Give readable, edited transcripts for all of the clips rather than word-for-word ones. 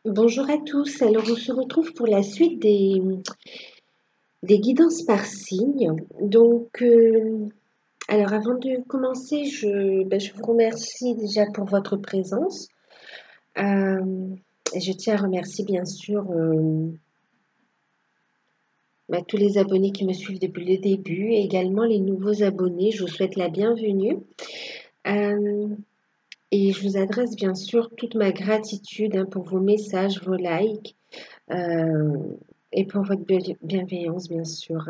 Bonjour à tous, alors on se retrouve pour la suite des guidances par signe. Alors avant de commencer, je vous remercie déjà pour votre présence. Et je tiens à remercier bien sûr tous les abonnés qui me suivent depuis le début et également les nouveaux abonnés. Je vous souhaite la bienvenue. Euh, et je vous adresse bien sûr toute ma gratitude pour vos messages, vos likes. euh, et pour votre bienveillance, bien sûr.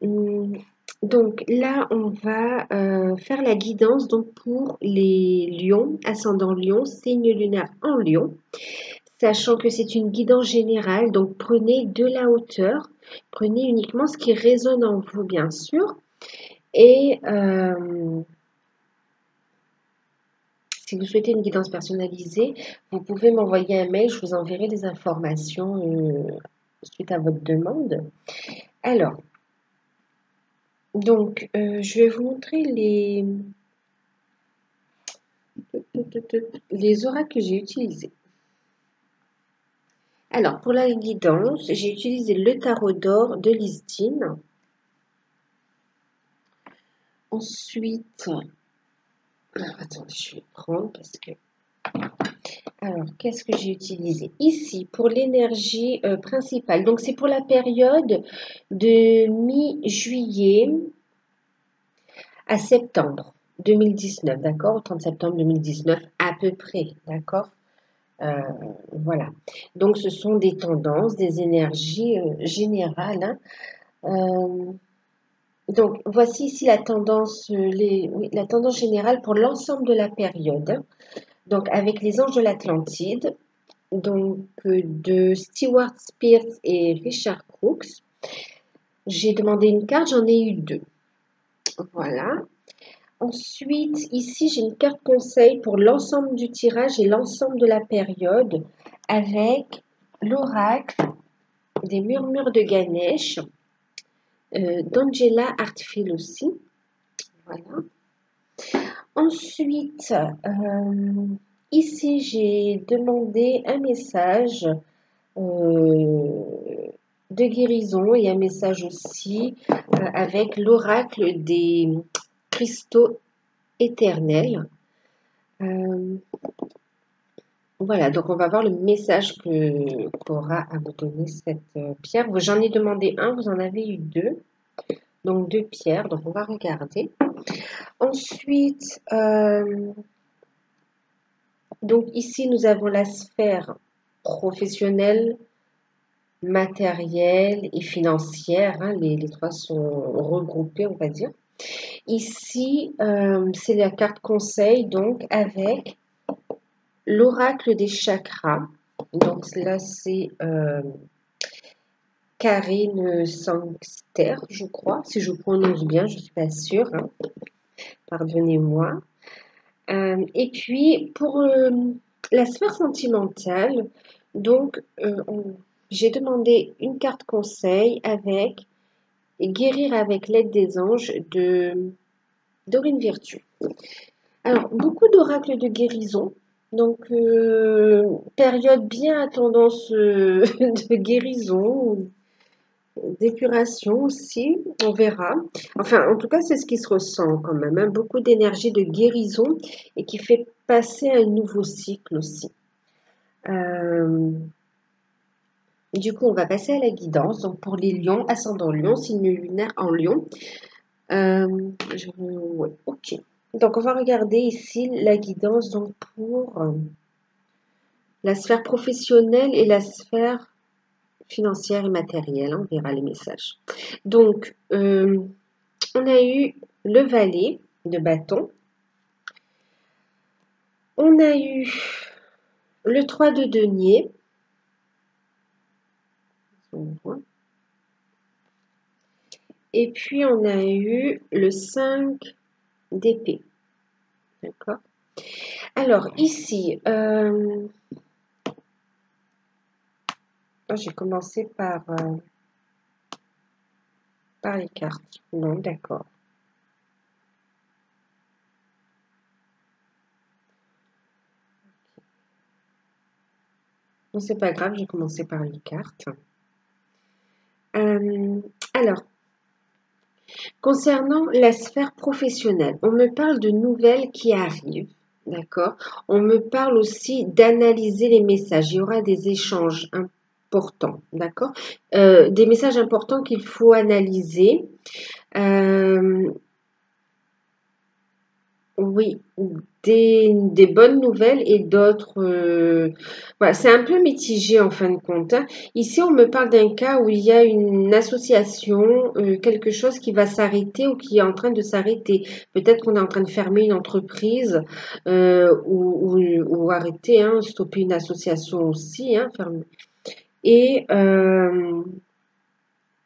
Hum, Donc là, on va faire la guidance donc pour les lions, ascendant lion, signe lunaire en lion, sachant que c'est une guidance générale, donc prenez de la hauteur, prenez uniquement ce qui résonne en vous, bien sûr, et si vous souhaitez une guidance personnalisée, vous pouvez m'envoyer un mail, je vous enverrai des informations suite à votre demande. Alors, je vais vous montrer les oracles que j'ai utilisés. Alors, pour la guidance, j'ai utilisé le tarot d'or de Lisdine. Ensuite, alors attendez, je vais prendre parce que... Alors, qu'est-ce que j'ai utilisé ici pour l'énergie principale? Donc, c'est pour la période de mi-juillet à septembre 2019, d'accord? Au 30 septembre 2019, à peu près, d'accord? Euh, voilà. Donc, ce sont des tendances, des énergies générales. Donc, voici ici la tendance, la tendance générale pour l'ensemble de la période. Donc, avec les anges de l'Atlantide, de Stewart Spears et Richard Crooks. J'ai demandé une carte, j'en ai eu deux. Voilà. Ensuite, ici, j'ai une carte conseil pour l'ensemble du tirage et l'ensemble de la période avec l'oracle des murmures de Ganesh, d'Angela Hartfield aussi. Voilà. Ensuite, ici, j'ai demandé un message de guérison et un message aussi avec l'oracle des cristaux éternels. Voilà, donc on va voir le message qu'aura à vous donner cette pierre. J'en ai demandé un, vous en avez eu deux. Donc deux pierres, donc on va regarder. Ensuite, donc ici nous avons la sphère professionnelle, matérielle et financière. Les trois sont regroupés, on va dire. Ici, c'est la carte conseil, donc avec l'oracle des chakras. Donc là, c'est Karine Sangster, je crois, si je prononce bien, je ne suis pas sûre. Pardonnez-moi. Et puis, pour la sphère sentimentale, donc, j'ai demandé une carte conseil avec guérir avec l'aide des anges de Dorine Virtue. Alors, beaucoup d'oracles de guérison. Donc, période bien à tendance de guérison, d'épuration aussi, on verra. Enfin, en tout cas, c'est ce qui se ressent quand même. Hein. Beaucoup d'énergie de guérison et qui fait passer à un nouveau cycle aussi. Du coup, on va passer à la guidance. Donc, pour les lions, ascendant lion, signe lunaire en lion. Ouais, ok. Donc, on va regarder ici la guidance donc pour la sphère professionnelle et la sphère financière et matérielle. On verra les messages. Donc, on a eu le valet de bâton. On a eu le 3 de denier. Et puis, on a eu le 5 d'épée. D'accord. Alors, ici, j'ai commencé par les cartes. Non, d'accord. Bon, c'est pas grave, j'ai commencé par les cartes. Euh, alors, concernant la sphère professionnelle, on me parle de nouvelles qui arrivent, d'accord? On me parle aussi d'analyser les messages. Il y aura des échanges importants, d'accord? Des messages importants qu'il faut analyser. Euh, oui, des bonnes nouvelles et d'autres. Voilà, c'est un peu mitigé en fin de compte, hein. Ici, on me parle d'un cas où il y a une association, quelque chose qui va s'arrêter ou qui est en train de s'arrêter. Peut-être qu'on est en train de fermer une entreprise ou arrêter, hein, stopper une association aussi, hein, fermer. Et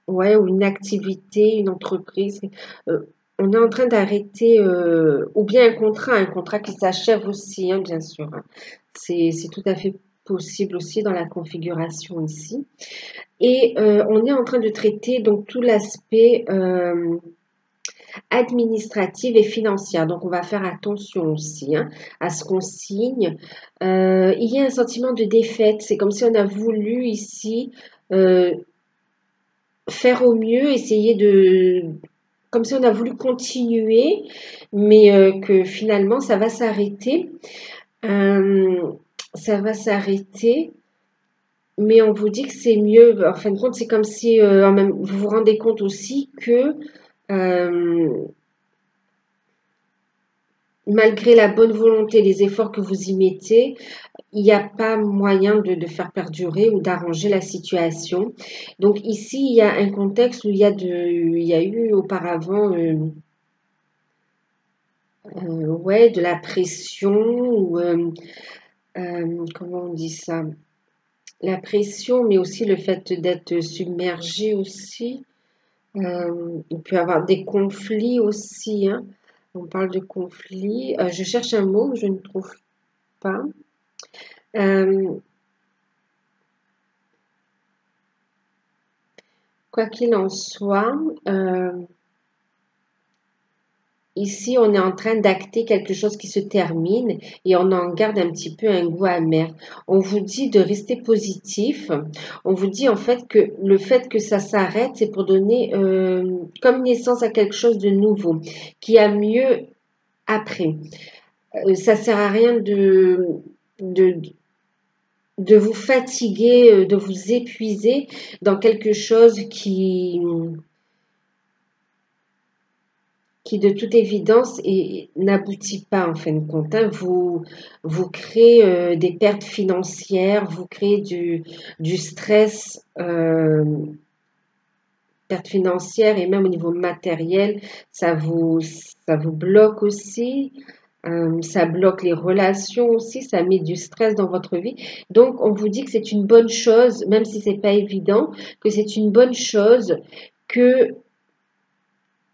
ouais, ou une activité, une entreprise. Euh, on est en train d'arrêter, ou bien un contrat qui s'achève aussi, hein, bien sûr, hein. C'est tout à fait possible aussi dans la configuration ici. Et on est en train de traiter donc tout l'aspect administratif et financier. Donc on va faire attention aussi, hein, à ce qu'on signe. Il y a un sentiment de défaite. C'est comme si on a voulu ici euh, faire au mieux, essayer de, comme si on a voulu continuer, mais que finalement ça va s'arrêter. Euh, ça va s'arrêter, mais on vous dit que c'est mieux. En fin de compte, c'est comme si vous vous rendez compte aussi que euh, malgré la bonne volonté, les efforts que vous y mettez, il n'y a pas moyen de faire perdurer ou d'arranger la situation. Donc ici, il y a un contexte où il y a eu auparavant ouais, de la pression ou comment on dit ça? La pression, mais aussi le fait d'être submergé aussi. Il peut y avoir des conflits aussi, hein. On parle de conflits. Je cherche un mot que je ne trouve pas. Euh, quoi qu'il en soit, ici, on est en train d'acter quelque chose qui se termine et on en garde un petit peu un goût amer. On vous dit de rester positif. On vous dit en fait que le fait que ça s'arrête, c'est pour donner comme naissance à quelque chose de nouveau, qui a mieux après. Ça sert à rien de, de vous fatiguer, de vous épuiser dans quelque chose qui de toute évidence n'aboutit pas en fin de compte, hein. Vous créez des pertes financières, vous créez du stress, pertes financières et même au niveau matériel, ça vous bloque aussi. Ça bloque les relations aussi, ça met du stress dans votre vie. Donc, on vous dit que c'est une bonne chose, même si c'est pas évident, que c'est une bonne chose que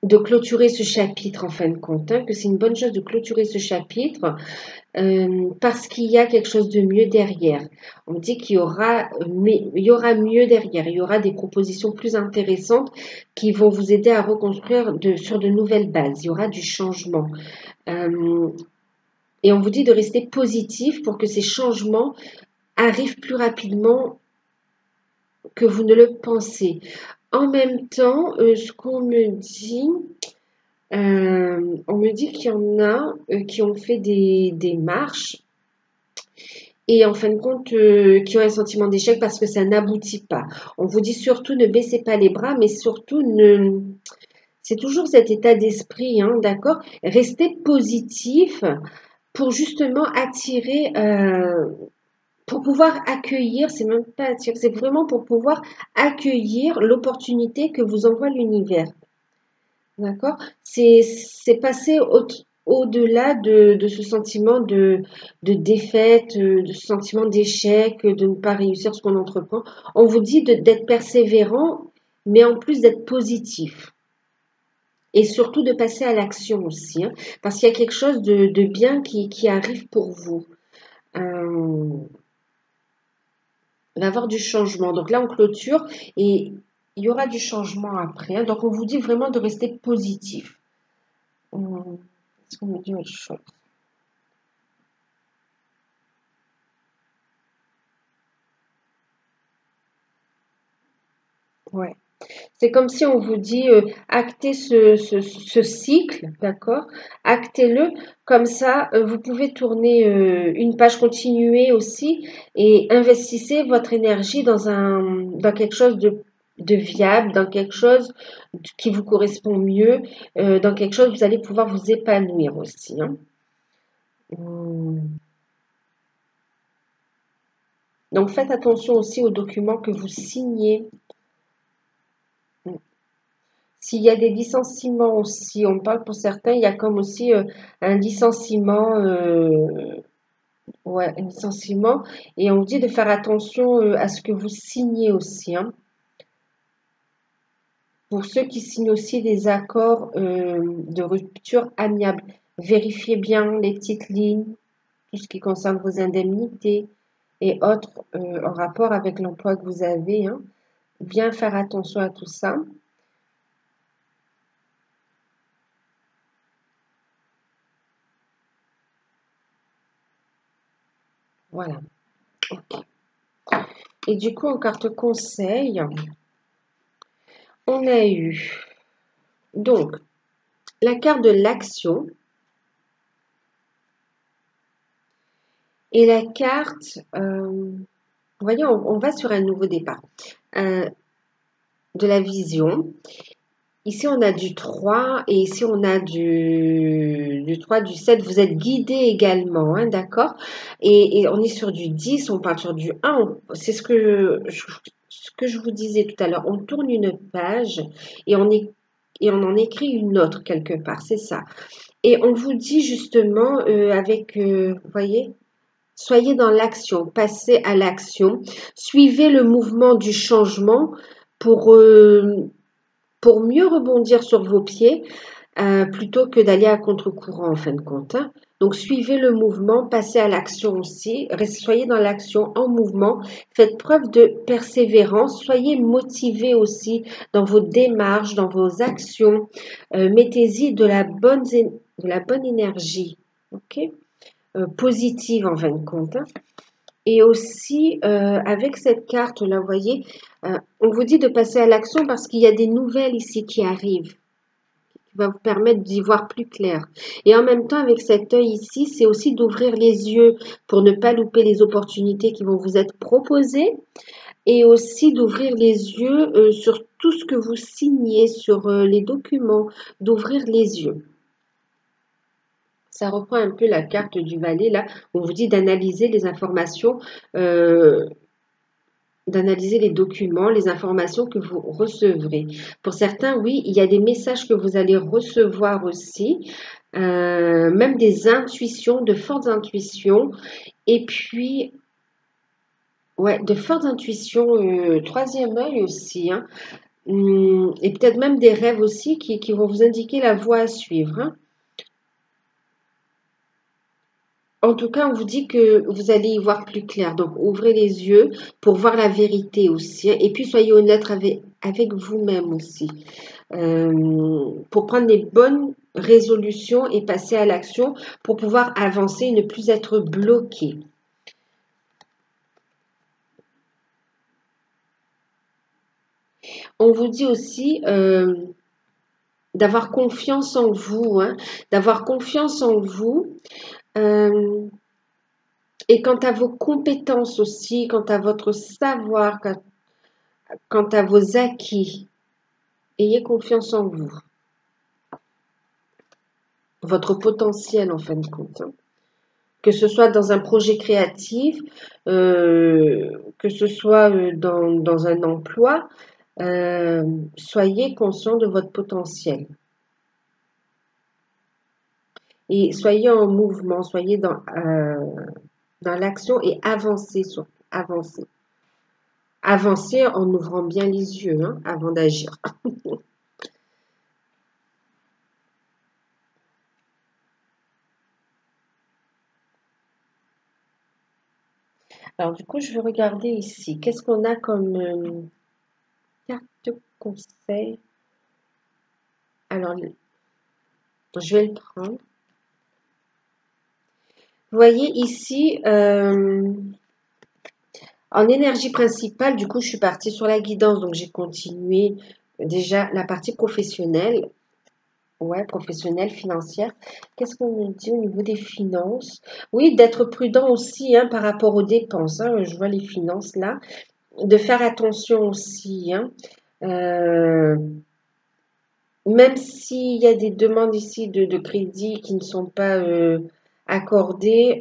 de clôturer ce chapitre en fin de compte, hein, que c'est une bonne chose de clôturer ce chapitre parce qu'il y a quelque chose de mieux derrière. On dit qu'il y aura, mais il y aura mieux derrière, il y aura des propositions plus intéressantes qui vont vous aider à reconstruire sur de nouvelles bases. Il y aura du changement. Euh, et on vous dit de rester positif pour que ces changements arrivent plus rapidement que vous ne le pensez. En même temps, ce qu'on me dit, on me dit qu'il y en a qui ont fait des marches et en fin de compte qui ont un sentiment d'échec parce que ça n'aboutit pas. On vous dit surtout ne baissez pas les bras, mais surtout ne... C'est toujours cet état d'esprit, hein, d'accord? Restez positif pour justement attirer, pour pouvoir accueillir, c'est même pas attirer, c'est vraiment pour pouvoir accueillir l'opportunité que vous envoie l'univers. D'accord? C'est passer au-delà de ce sentiment de défaite, de ce sentiment d'échec, de ne pas réussir ce qu'on entreprend. On vous dit d'être persévérant, mais en plus d'être positif. Et surtout de passer à l'action aussi, hein, parce qu'il y a quelque chose de bien qui arrive pour vous. Il va y avoir du changement. Donc là, on clôture et il y aura du changement après, hein. Donc on vous dit vraiment de rester positif. Est-ce qu'on me dit autre chose? Ouais. C'est comme si on vous dit actez ce cycle, d'accord? Actez-le, comme ça vous pouvez tourner une page, continuer aussi et investissez votre énergie dans quelque chose de viable, dans quelque chose qui vous correspond mieux, dans quelque chose où vous allez pouvoir vous épanouir aussi, hein. Hum. Donc faites attention aussi aux documents que vous signez. S'il y a des licenciements aussi, on parle pour certains, il y a comme aussi un licenciement, ouais, un licenciement, et on vous dit de faire attention à ce que vous signez aussi, hein. Pour ceux qui signent aussi des accords de rupture amiable, vérifiez bien les petites lignes, tout ce qui concerne vos indemnités et autres en rapport avec l'emploi que vous avez, hein. Bien faire attention à tout ça. Voilà. Ok. Et du coup, en carte conseil, on a eu donc la carte de l'action et la carte, vous voyez, on va sur un nouveau départ, de la vision. Ici, on a du 3 et ici, on a du 3, du 7. Vous êtes guidé également, hein, d'accord? Et on est sur du 10, on part sur du 1. C'est ce que je vous disais tout à l'heure. On tourne une page et et on en écrit une autre quelque part, c'est ça. Et on vous dit justement vous voyez, soyez dans l'action, passez à l'action, suivez le mouvement du changement pour, euh, pour mieux rebondir sur vos pieds plutôt que d'aller à contre-courant en fin de compte, hein. Donc suivez le mouvement, passez à l'action aussi, soyez dans l'action en mouvement, faites preuve de persévérance, soyez motivés aussi dans vos démarches, dans vos actions, mettez-y de la bonne énergie, ok? Positive en fin de compte, hein. Et aussi, avec cette carte-là, vous voyez, on vous dit de passer à l'action parce qu'il y a des nouvelles ici qui arrivent, qui va vous permettre d'y voir plus clair. Et en même temps, avec cet œil ici, c'est aussi d'ouvrir les yeux pour ne pas louper les opportunités qui vont vous être proposées et aussi d'ouvrir les yeux sur tout ce que vous signez, sur les documents, d'ouvrir les yeux. Ça reprend un peu la carte du valet, là. On vous dit d'analyser les informations, euh, d'analyser les documents, les informations que vous recevrez. Pour certains, oui, il y a des messages que vous allez recevoir aussi, même des intuitions, de fortes intuitions. Et puis, ouais, de fortes intuitions, troisième œil aussi, hein. Et peut-être même des rêves aussi qui vont vous indiquer la voie à suivre, hein. En tout cas, on vous dit que vous allez y voir plus clair. Donc, ouvrez les yeux pour voir la vérité aussi, hein. Et puis, soyez honnête avec vous-même aussi. Pour prendre les bonnes résolutions et passer à l'action pour pouvoir avancer et ne plus être bloqué. On vous dit aussi d'avoir confiance en vous, hein, d'avoir confiance en vous. euh, et quant à vos compétences aussi, quant à votre savoir, quant à vos acquis, ayez confiance en vous, votre potentiel en fin de compte, hein. Que ce soit dans un projet créatif, que ce soit dans un emploi, soyez conscient de votre potentiel et soyez en mouvement, soyez dans l'action et avancez surtout, avancez. Avancez en ouvrant bien les yeux, hein, avant d'agir. Alors du coup, je vais regarder ici. Qu'est-ce qu'on a comme carte conseil? Alors, je vais le prendre. Vous voyez ici, En énergie principale, du coup, je suis partie sur la guidance, donc j'ai continué déjà la partie professionnelle. Ouais, professionnelle, financière. Qu'est-ce qu'on nous dit au niveau des finances? Oui, d'être prudent aussi hein, par rapport aux dépenses. Hein, je vois les finances là. De faire attention aussi. Hein. Euh, Même s'il y a des demandes ici de crédit qui ne sont pas accordées,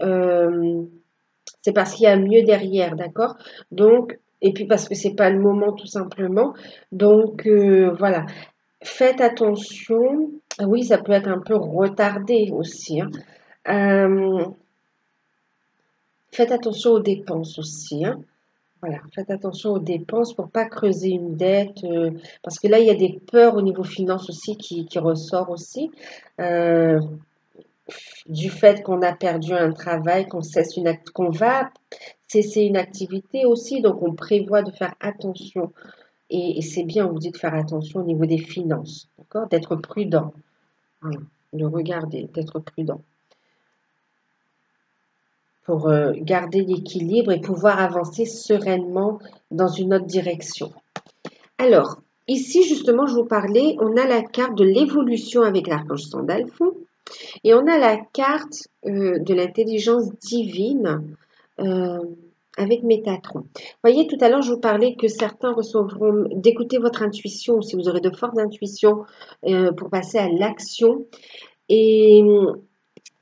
c'est parce qu'il y a mieux derrière, d'accord? Donc, et puis parce que c'est pas le moment tout simplement. Donc, voilà. Faites attention. Ah oui, ça peut être un peu retardé aussi. Hein. Euh, Faites attention aux dépenses aussi. Hein. Voilà, faites attention aux dépenses pour pas creuser une dette, parce que là, il y a des peurs au niveau finance aussi qui ressort aussi, euh, du fait qu'on a perdu un travail, qu'on va cesser une activité aussi, donc on prévoit de faire attention. Et c'est bien, on vous dit de faire attention au niveau des finances, d'accord? D'être prudent, voilà, de regarder, d'être prudent pour garder l'équilibre et pouvoir avancer sereinement dans une autre direction. Alors, ici, justement, je vous parlais, on a la carte de l'évolution avec l'archange Sandalphon et on a la carte de l'intelligence divine euh, avec Métatron. Vous voyez, tout à l'heure, je vous parlais que certains recevront d'écouter votre intuition, si vous aurez de fortes intuitions pour passer à l'action. Et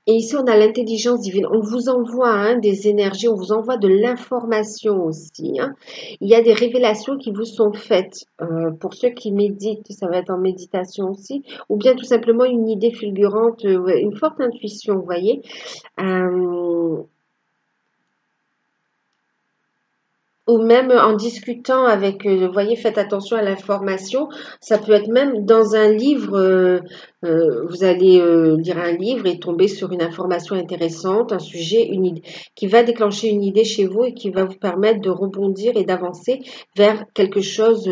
et ici, on a l'intelligence divine. On vous envoie hein, des énergies, on vous envoie de l'information aussi. Hein. Il y a des révélations qui vous sont faites. Pour ceux qui méditent, ça va être en méditation aussi. Ou bien tout simplement une idée fulgurante, ouais, une forte intuition, vous voyez. Euh, Ou même en discutant avec, vous voyez, faites attention à l'information. Ça peut être même dans un livre, vous allez lire un livre et tomber sur une information intéressante, un sujet, une idée, qui va déclencher une idée chez vous et qui va vous permettre de rebondir et d'avancer vers quelque chose,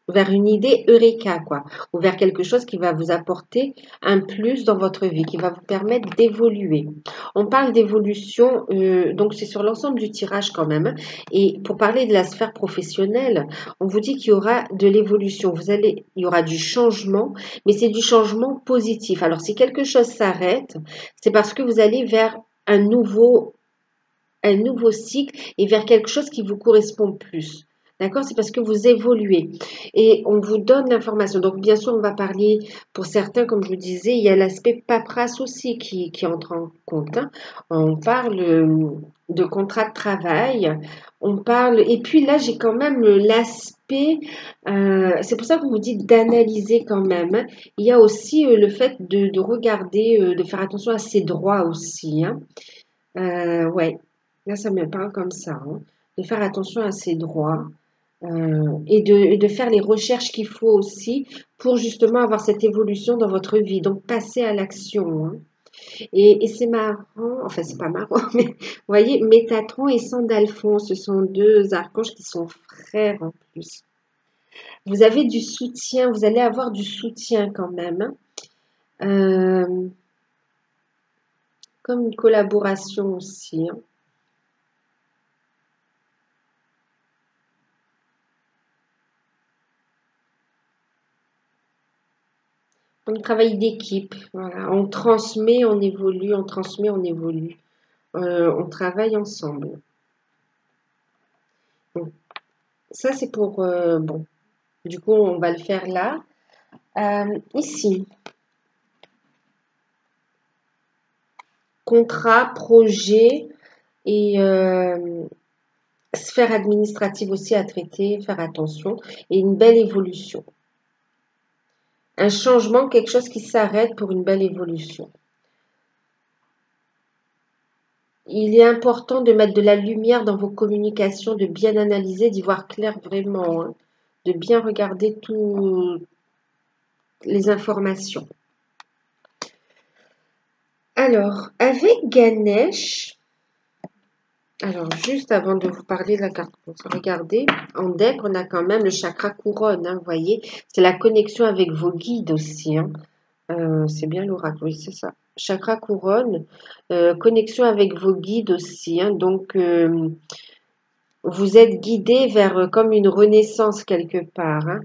vers une idée eureka, quoi, ou vers quelque chose qui va vous apporter un plus dans votre vie, qui va vous permettre d'évoluer. On parle d'évolution, donc c'est sur l'ensemble du tirage quand même. Hein. Et pour parler de la sphère professionnelle, on vous dit qu'il y aura de l'évolution. Il y aura du changement, mais c'est du changement positif. Alors, si quelque chose s'arrête, c'est parce que vous allez vers un nouveau cycle et vers quelque chose qui vous correspond plus. D'accord? C'est parce que vous évoluez et on vous donne l'information. Donc, bien sûr, on va parler, pour certains, comme je vous disais, il y a l'aspect paperasse aussi qui entre en compte. Hein. On parle de contrat de travail, on parle, et puis là, j'ai quand même l'aspect, c'est pour ça qu'on vous dit d'analyser quand même. Hein. Il y a aussi le fait de regarder, de faire attention à ses droits aussi. Hein. Ouais, là, ça me parle comme ça, hein. De faire attention à ses droits et de faire les recherches qu'il faut aussi pour justement avoir cette évolution dans votre vie. Donc, passer à l'action. Hein. Et c'est marrant, enfin, c'est pas marrant, mais vous voyez, Métatron et Sandalphon, ce sont deux archanges qui sont frères en plus. Vous avez du soutien, vous allez avoir du soutien quand même. Hein. Euh, Comme une collaboration aussi. Hein. On travaille d'équipe, voilà. On transmet, on évolue, on transmet, on évolue. On travaille ensemble. Bon, ça, c'est pour... bon, du coup, on va le faire là. Ici, contrat, projet et sphère administrative aussi à traiter, faire attention. Et une belle évolution. Un changement, quelque chose qui s'arrête pour une belle évolution. Il est important de mettre de la lumière dans vos communications, de bien analyser, d'y voir clair vraiment, hein, de bien regarder toutes les informations. Alors, avec Ganesh, alors juste avant de vous parler de la carte, regardez, en deck, on a quand même le chakra couronne, hein, vous voyez, c'est la connexion avec vos guides aussi. Hein. C'est bien l'oracle, oui, c'est ça. Chakra couronne, connexion avec vos guides aussi. Hein, donc, Vous êtes guidé vers comme une renaissance quelque part, hein.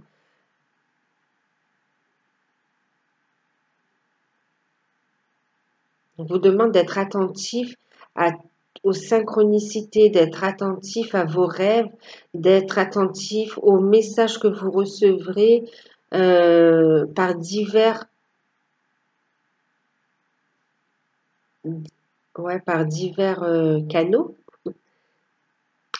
On vous demande d'être attentif à, aux synchronicités, d'être attentif à vos rêves, d'être attentif aux messages que vous recevrez par par divers canaux,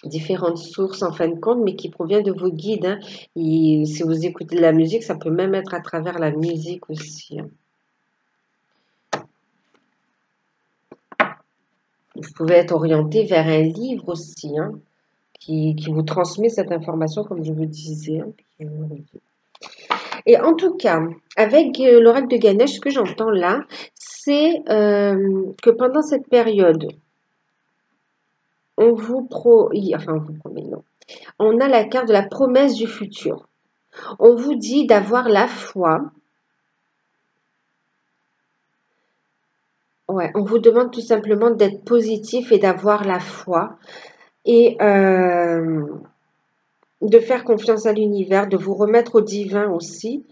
différentes sources en fin de compte, mais qui proviennent de vos guides, hein. Et si vous écoutez de la musique, ça peut même être à travers la musique aussi, hein. Vous pouvez être orienté vers un livre aussi, hein, qui vous transmet cette information, comme je vous disais, hein. Et en tout cas, avec l'oracle de Ganesh, ce que j'entends là, c'est que pendant cette période, on vous promet, non. On a la carte de la promesse du futur. On vous dit d'avoir la foi. Ouais, on vous demande tout simplement d'être positif et d'avoir la foi et de faire confiance à l'univers, de vous remettre au divin aussi,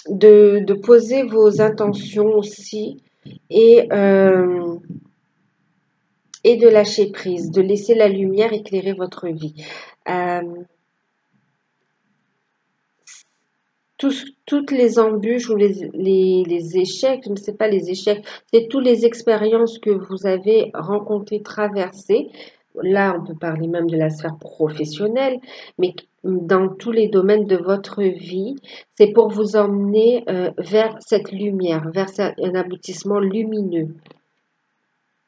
de poser vos intentions aussi et, euh, et de lâcher prise, de laisser la lumière éclairer votre vie. Euh, toutes les embûches ou les échecs, je ne sais pas les échecs, c'est toutes les expériences que vous avez rencontrées, traversées. Là, on peut parler même de la sphère professionnelle, mais dans tous les domaines de votre vie, c'est pour vous emmener vers cette lumière, vers un aboutissement lumineux.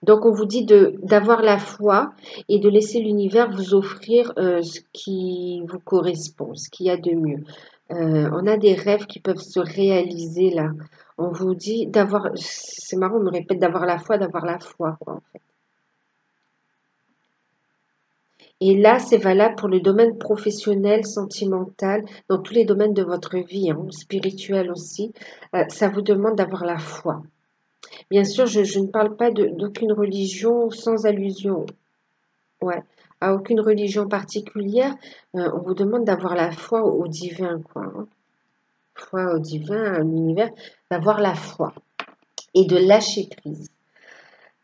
Donc, on vous dit d'avoir la foi et de laisser l'univers vous offrir ce qui vous correspond, ce qu'il y a de mieux. On a des rêves qui peuvent se réaliser là. On vous dit d'avoir, c'est marrant, on me répète d'avoir la foi, quoi, en fait. Et là, c'est valable pour le domaine professionnel, sentimental, dans tous les domaines de votre vie, hein, spirituel aussi. Ça vous demande d'avoir la foi. Bien sûr, je ne parle pas d'aucune religion sans allusion, ouais, à aucune religion particulière. On vous demande d'avoir la foi au divin, quoi, hein. Foi au divin, à l'univers, d'avoir la foi et de lâcher prise.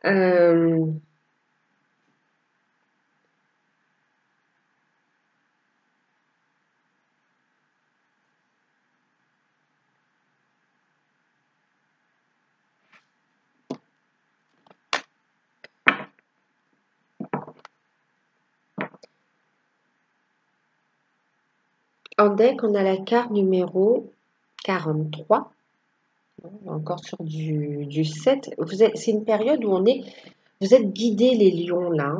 Euh, en deck, on a la carte numéro 43. Encore sur du 7. C'est une période où vous êtes guidés les lions là,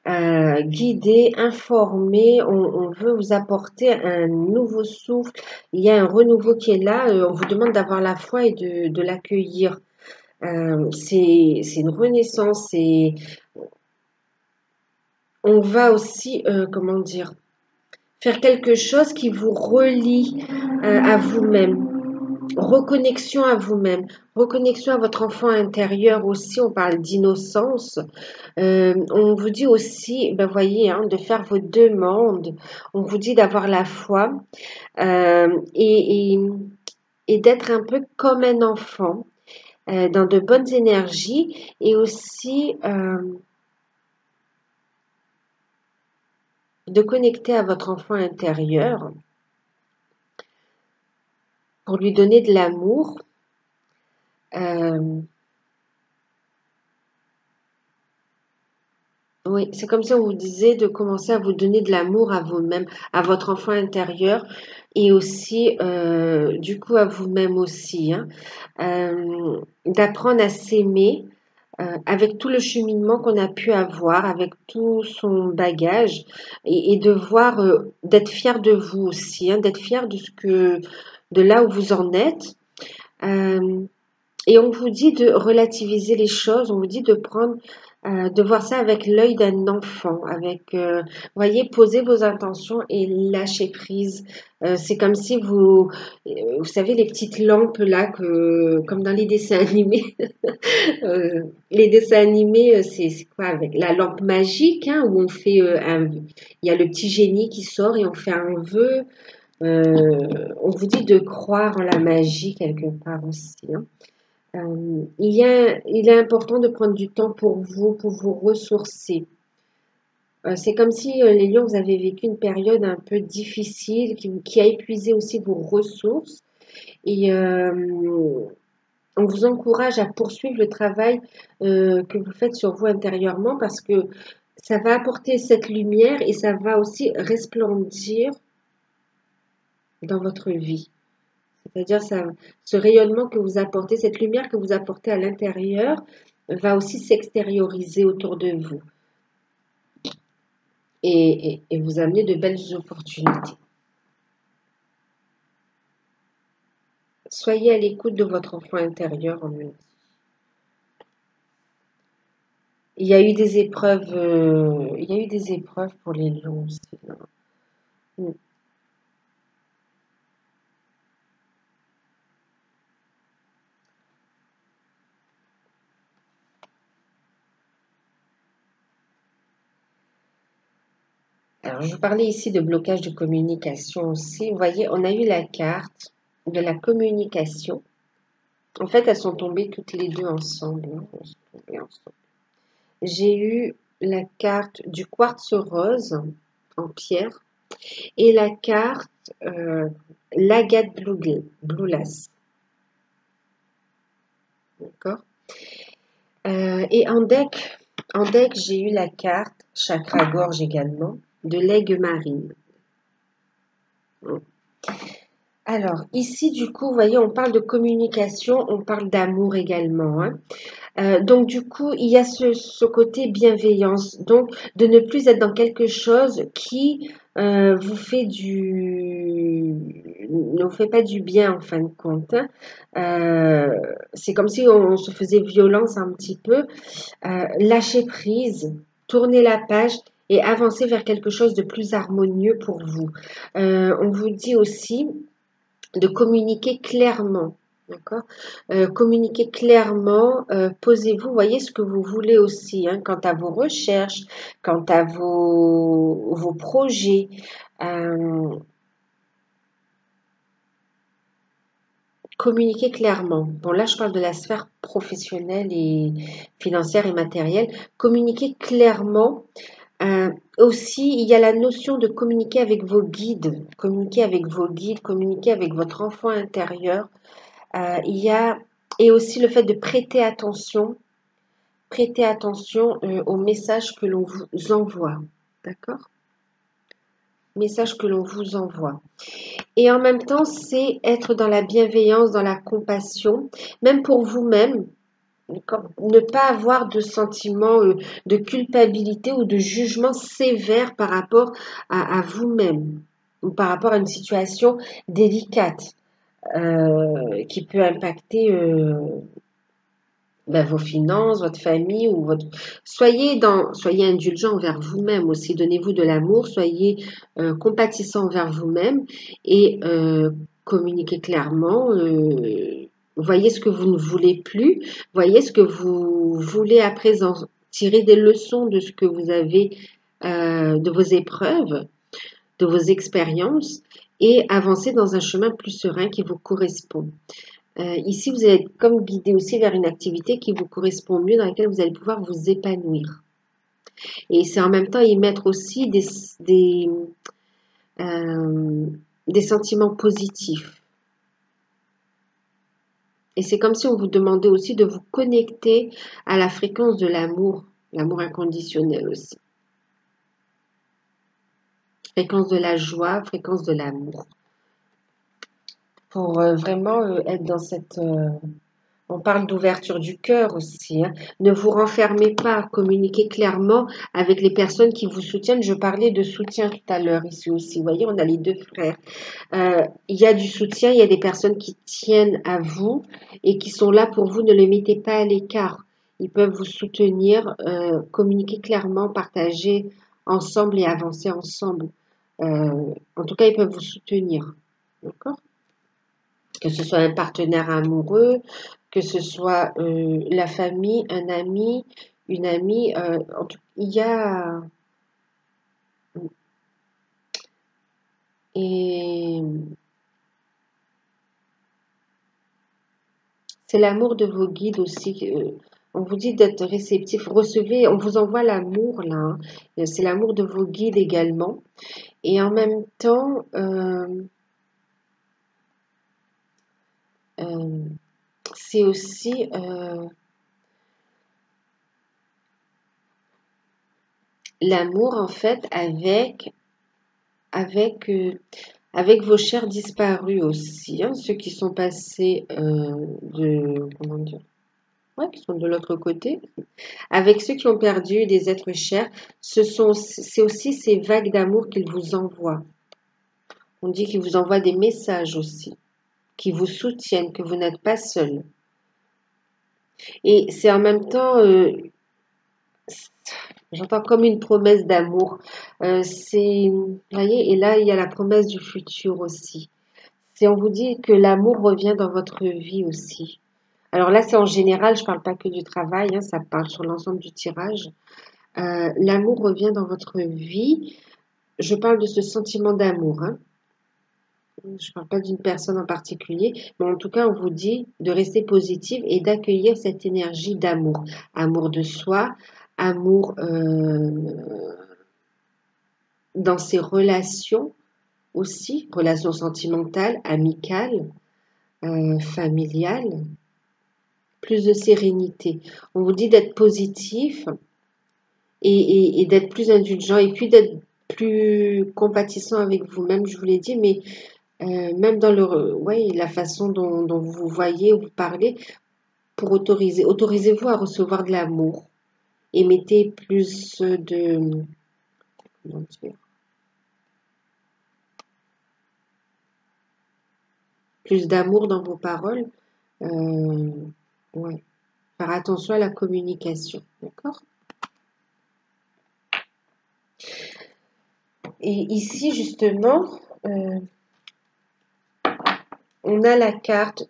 hein. Guidés, informés, on veut vous apporter un nouveau souffle, il y a un renouveau qui est là, on vous demande d'avoir la foi et de l'accueillir. C'est une renaissance et on va aussi, comment dire, faire quelque chose qui vous relie à vous-même. Reconnexion à vous-même, reconnexion à votre enfant intérieur aussi, on parle d'innocence. On vous dit aussi, ben voyez, hein, de faire vos demandes, on vous dit d'avoir la foi et d'être un peu comme un enfant, dans de bonnes énergies et aussi de connecter à votre enfant intérieur pour lui donner de l'amour. Euh, Oui, c'est comme si on vous disait de commencer à vous donner de l'amour à vous-même, à votre enfant intérieur et aussi, du coup, à vous-même aussi, hein. D'apprendre à s'aimer avec tout le cheminement qu'on a pu avoir, avec tout son bagage et de voir, d'être fier de vous aussi, hein, d'être fier de là où vous en êtes. Euh, et on vous dit de relativiser les choses, on vous dit de prendre de voir ça avec l'œil d'un enfant, avec, voyez, posez vos intentions et lâchez prise. C'est comme si vous savez, les petites lampes là, comme dans les dessins animés. Les dessins animés, c'est quoi avec la lampe magique, hein, où on fait il y a le petit génie qui sort et on fait un vœu. On vous dit de croire en la magie quelque part aussi, hein. Il est important de prendre du temps pour vous ressourcer. C'est comme si les lions, vous avez vécu une période un peu difficile qui a épuisé aussi vos ressources. Et on vous encourage à poursuivre le travail que vous faites sur vous intérieurement parce que ça va apporter cette lumière et ça va aussi resplendir dans votre vie. C'est-à-dire ce rayonnement que vous apportez, cette lumière que vous apportez à l'intérieur va aussi s'extérioriser autour de vous et vous amener de belles opportunités. Soyez à l'écoute de votre enfant intérieur en lui. Il y a eu des épreuves, pour les lions aussi, là. Mm. Alors, je vous parlais ici de blocage de communication aussi. Vous voyez, on a eu la carte de la communication. En fait, elles sont tombées toutes les deux ensemble, hein. Elles sont tombées ensemble. J'ai eu la carte du quartz rose en pierre et la carte l'agate blue lace. D'accord. Et en deck, j'ai eu la carte chakra gorge également de l'aigle marine. Alors, ici, du coup, vous voyez, on parle de communication, on parle d'amour également, hein. Donc, du coup, il y a ce côté bienveillance. Donc, de ne plus être dans quelque chose qui vous fait ne vous fait pas du bien, en fin de compte, hein. C'est comme si on se faisait violence un petit peu. Lâcher prise, tourner la page et avancer vers quelque chose de plus harmonieux pour vous. On vous dit aussi de communiquer clairement. D'accord. Communiquer clairement, posez-vous, voyez ce que vous voulez aussi, hein, quant à vos recherches, quant à vos projets. Communiquer clairement. Bon, là, je parle de la sphère professionnelle et financière et matérielle. Communiquer clairement. Aussi, il y a la notion de communiquer avec vos guides, communiquer avec votre enfant intérieur. Il y a et aussi le fait de prêter attention aux messages que l'on vous envoie, d'accord? Messages que l'on vous envoie. Et en même temps, c'est être dans la bienveillance, dans la compassion, même pour vous-même. Ne pas avoir de sentiment de culpabilité ou de jugement sévère par rapport à vous-même ou par rapport à une situation délicate qui peut impacter vos finances, votre famille ou votre. Soyez indulgent envers vous-même aussi. Donnez-vous de l'amour, soyez compatissant envers vous-même et communiquez clairement. Voyez ce que vous ne voulez plus, voyez ce que vous voulez à présent. Tirez des leçons de ce que vous avez, de vos épreuves, de vos expériences et avancez dans un chemin plus serein qui vous correspond. Ici, vous allez être comme guidé aussi vers une activité qui vous correspond mieux, dans laquelle vous allez pouvoir vous épanouir. Et c'est en même temps y mettre aussi des sentiments positifs. Et c'est comme si on vous demandait aussi de vous connecter à la fréquence de l'amour inconditionnel aussi. Fréquence de la joie, fréquence de l'amour. Pour vraiment être dans cette. On parle d'ouverture du cœur aussi, hein. Ne vous renfermez pas, communiquez clairement avec les personnes qui vous soutiennent. Je parlais de soutien tout à l'heure ici aussi. Vous voyez, on a les deux frères. Il y a du soutien, il y a des personnes qui tiennent à vous et qui sont là pour vous. Ne les mettez pas à l'écart. Ils peuvent vous soutenir, communiquer clairement, partager ensemble et avancer ensemble. En tout cas, ils peuvent vous soutenir. D'accord? Que ce soit un partenaire amoureux, que ce soit la famille, un ami, une amie. Il y a... Et c'est l'amour de vos guides aussi. On vous dit d'être réceptif. Recevez, on vous envoie l'amour là, hein. C'est l'amour de vos guides également. Et en même temps, c'est aussi l'amour en fait avec, avec vos chers disparus aussi, hein, ceux qui sont passés comment dire, ouais, qui sont de l'autre côté, avec ceux qui ont perdu des êtres chers, c'est aussi ces vagues d'amour qu'ils vous envoient. On dit qu'ils vous envoient des messages aussi, qui vous soutiennent, que vous n'êtes pas seul. Et c'est en même temps, j'entends comme une promesse d'amour. Vous voyez, et là, il y a la promesse du futur aussi. On vous dit que l'amour revient dans votre vie aussi. Alors là, c'est en général, je ne parle pas que du travail, hein, ça parle sur l'ensemble du tirage. L'amour revient dans votre vie. Je parle de ce sentiment d'amour, hein. Je ne parle pas d'une personne en particulier, mais en tout cas, on vous dit de rester positive et d'accueillir cette énergie d'amour. Amour de soi, amour dans ses relations aussi, relations sentimentales, amicales, familiales, plus de sérénité. On vous dit d'être positif et d'être plus indulgent et puis d'être plus compatissant avec vous-même, je vous l'ai dit, mais même dans la façon dont vous vous voyez ou vous parlez, pour autorisez-vous à recevoir de l'amour et mettez plus comment dire, plus d'amour dans vos paroles. Ouais. Faire attention à la communication, d'accord? Et ici, justement, on a la carte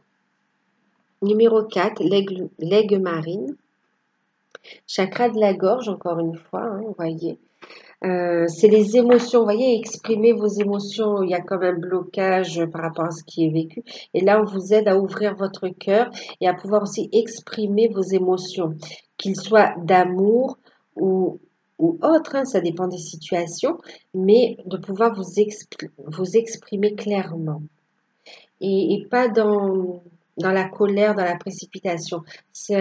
numéro 4, l'aigle marine. Chakra de la gorge, encore une fois, hein, vous voyez. C'est les émotions, vous voyez, exprimer vos émotions. Il y a comme un blocage par rapport à ce qui est vécu. Et là, on vous aide à ouvrir votre cœur et à pouvoir aussi exprimer vos émotions, qu'ils soient d'amour ou autres, hein, ça dépend des situations, mais de pouvoir vous exprimer clairement. Et pas dans la colère, dans la précipitation. C'est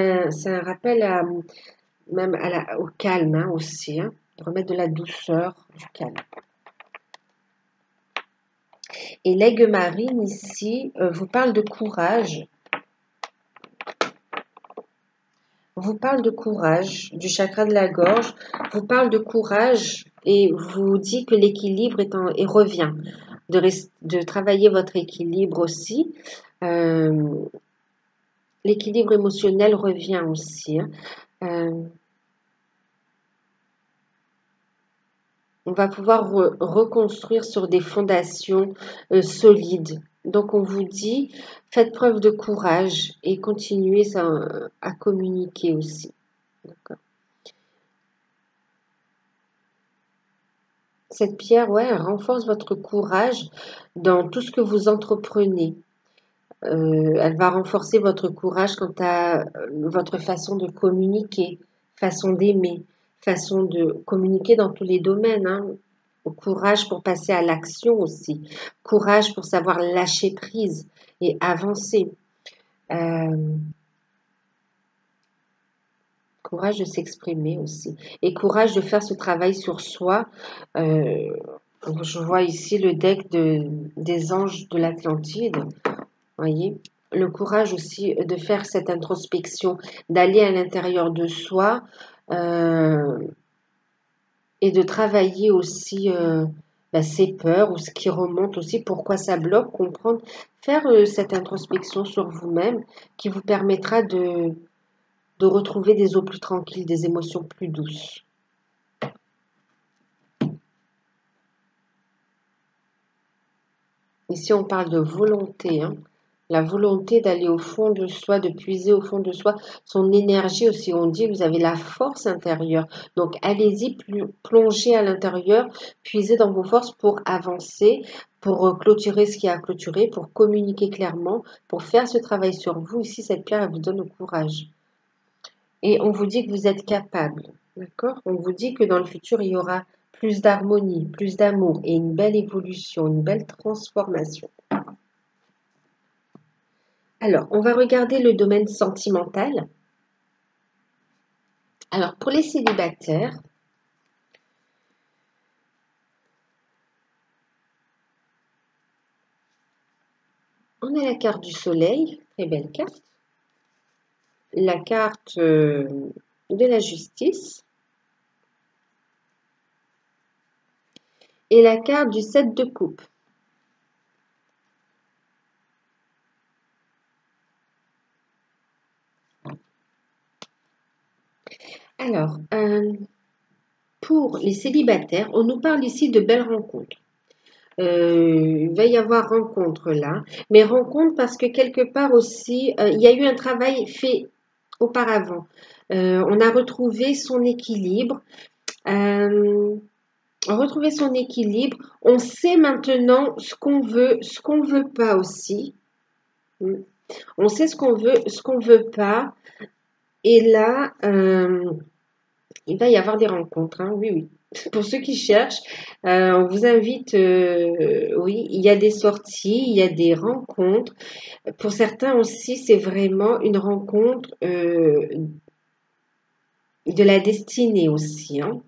un rappel même au calme, hein, aussi, hein, de remettre de la douceur, du calme. Et l'aigle marine ici vous parle de courage. Vous parle de courage, du chakra de la gorge, vous parle de courage et vous dit que l'équilibre et revient, de travailler votre équilibre aussi. L'équilibre émotionnel revient aussi, hein. On va pouvoir reconstruire sur des fondations solides. Donc on vous dit, faites preuve de courage et continuez à communiquer aussi. Cette pierre, ouais, elle renforce votre courage dans tout ce que vous entreprenez. Elle va renforcer votre courage quant à votre façon de communiquer, façon d'aimer, façon de communiquer dans tous les domaines, hein. Courage pour passer à l'action aussi. Courage pour savoir lâcher prise et avancer. Courage de s'exprimer aussi. Et courage de faire ce travail sur soi. Je vois ici le deck des anges de l'Atlantide. Voyez, le courage aussi de faire cette introspection, d'aller à l'intérieur de soi et de travailler aussi ses peurs ou ce qui remonte aussi, pourquoi ça bloque, comprendre, faire cette introspection sur vous-même qui vous permettra de retrouver des eaux plus tranquilles, des émotions plus douces. Ici, on parle de volonté, hein. La volonté d'aller au fond de soi, de puiser au fond de soi, son énergie aussi. On dit que vous avez la force intérieure. Donc, allez-y, plongez à l'intérieur, puisez dans vos forces pour avancer, pour clôturer ce qui a à clôturer, pour communiquer clairement, pour faire ce travail sur vous. Ici, cette pierre, elle vous donne le courage. Et on vous dit que vous êtes capable. D'accord? On vous dit que dans le futur, il y aura plus d'harmonie, plus d'amour et une belle évolution, une belle transformation. Alors, on va regarder le domaine sentimental. Alors, pour les célibataires, on a la carte du soleil, très belle carte. La carte de la justice. Et la carte du 7 de coupe. Alors, pour les célibataires, on nous parle ici de belles rencontres. Il va y avoir rencontre là, mais rencontre parce que quelque part aussi, il y a eu un travail fait auparavant. On a retrouvé son équilibre. Retrouver son équilibre. On sait maintenant ce qu'on veut pas aussi. On sait ce qu'on veut pas. Et là, il va y avoir des rencontres, hein, oui, oui. Pour ceux qui cherchent, on vous invite, oui, il y a des sorties, il y a des rencontres. Pour certains aussi, c'est vraiment une rencontre de la destinée aussi, hein.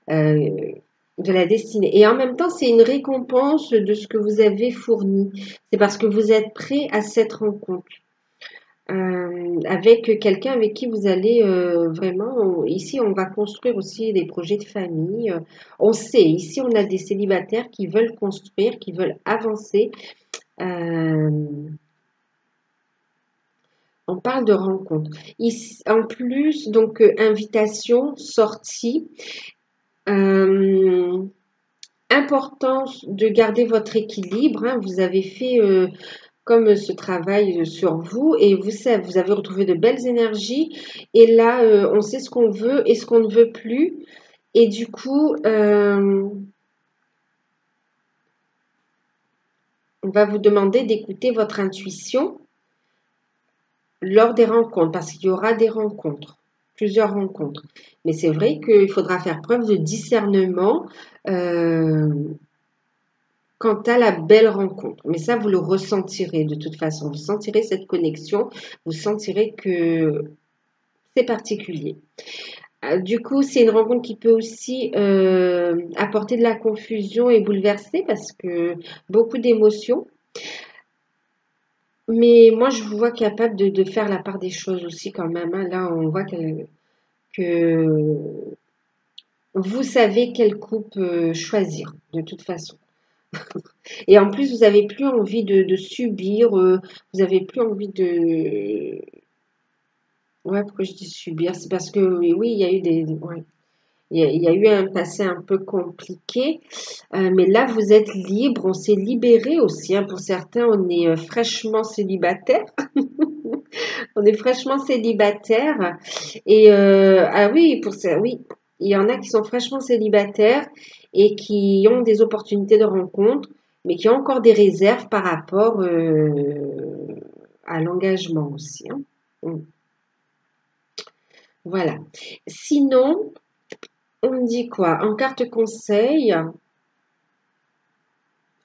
De la destinée. Et en même temps, c'est une récompense de ce que vous avez fourni. C'est parce que vous êtes prêt à cette rencontre. Avec quelqu'un avec qui vous allez vraiment, ici on va construire aussi des projets de famille. On sait, ici on a des célibataires qui veulent construire, qui veulent avancer. Euh, on parle de rencontre. Ici, en plus, donc invitation, sortie. Importance de garder votre équilibre, hein. Vous avez fait comme ce travail sur vous et vous avez retrouvé de belles énergies. Et là, on sait ce qu'on veut et ce qu'on ne veut plus. Et du coup, on va vous demander d'écouter votre intuition lors des rencontres, parce qu'il y aura des rencontres, plusieurs rencontres. Mais c'est vrai qu'il faudra faire preuve de discernement. Quant à la belle rencontre. Mais ça, vous le ressentirez de toute façon. Vous sentirez cette connexion, vous sentirez que c'est particulier. Du coup, c'est une rencontre qui peut aussi apporter de la confusion et bouleverser parce que beaucoup d'émotions. Mais moi, je vous vois capable de faire la part des choses aussi quand même, hein. Là, on voit que vous savez quelle coupe choisir de toute façon. Et en plus, vous n'avez plus envie de subir, vous n'avez plus envie de... Ouais, pourquoi je dis subir? C'est parce que oui, oui, il y a eu des... ouais. Il y a eu un passé un peu compliqué, mais là, vous êtes libre, on s'est libéré aussi, hein. Pour certains, on est fraîchement célibataire. On est fraîchement célibataire. Et ah oui, pour ça, oui, il y en a qui sont fraîchement célibataires et qui ont des opportunités de rencontre, mais qui ont encore des réserves par rapport à l'engagement aussi, hein. Mm. Voilà. Sinon, on me dit quoi? En carte conseil,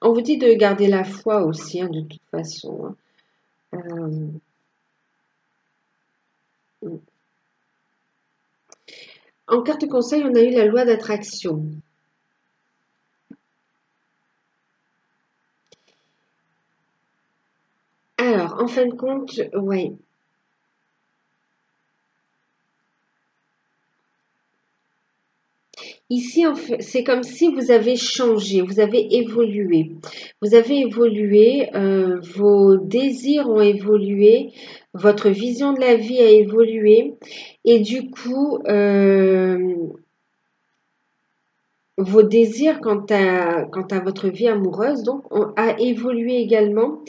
on vous dit de garder la foi aussi, hein, de toute façon, hein. Mm. En carte conseil, on a eu la loi d'attraction. Alors, en fin de compte, ouais. Ici, en fait, c'est comme si vous avez changé, vous avez évolué. Vous avez évolué, vos désirs ont évolué, votre vision de la vie a évolué. Et du coup, vos désirs quant à votre vie amoureuse, donc, a évolué également,